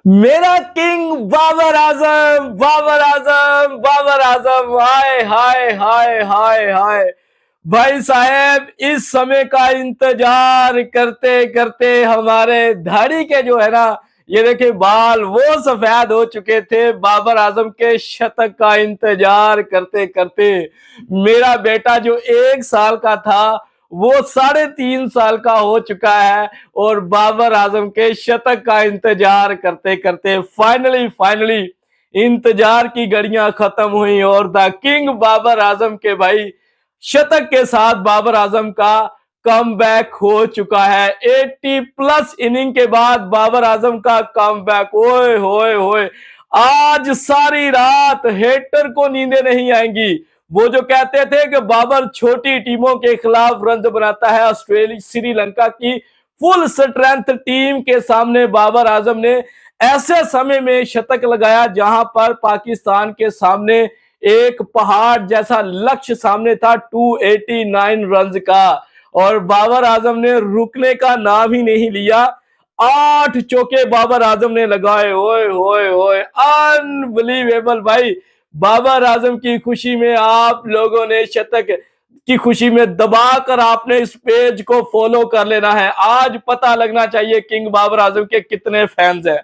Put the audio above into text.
मेरा किंग बाबर आजम, बाबर आजम, बाबर आजम। हाय हाय हाय हाय हाय भाई साहब, इस समय का इंतजार करते करते हमारे धड़ी के जो है ना, ये देखिए बाल वो सफेद हो चुके थे। बाबर आजम के शतक का इंतजार करते करते मेरा बेटा जो 1 साल का था वो 3.5 साल का हो चुका है। और बाबर आजम के शतक का इंतजार करते करते फाइनली फाइनली इंतजार की घड़ियां खत्म हुई और द किंग बाबर आजम के भाई शतक के साथ बाबर आजम का कम बैक हो चुका है। 80+ इनिंग के बाद बाबर आजम का कम बैक। ओए होए होए, आज सारी रात हेटर को नींदें नहीं आएंगी। वो जो कहते थे कि बाबर छोटी टीमों के खिलाफ रन बनाता है, ऑस्ट्रेलिया श्रीलंका की फुल स्ट्रेंथ टीम के सामने बाबर आजम ने ऐसे समय में शतक लगाया जहां पर पाकिस्तान के सामने एक पहाड़ जैसा लक्ष्य सामने था 289 रन का। और बाबर आजम ने रुकने का नाम ही नहीं लिया। 8 चौके बाबर आजम ने लगाए। ओए होए होए, अनबिलीवेबल भाई। बाबर आजम की खुशी में आप लोगों ने शतक की खुशी में दबाकर आपने इस पेज को फॉलो कर लेना है। आज पता लगना चाहिए किंग बाबर आजम के कितने फैंस हैं।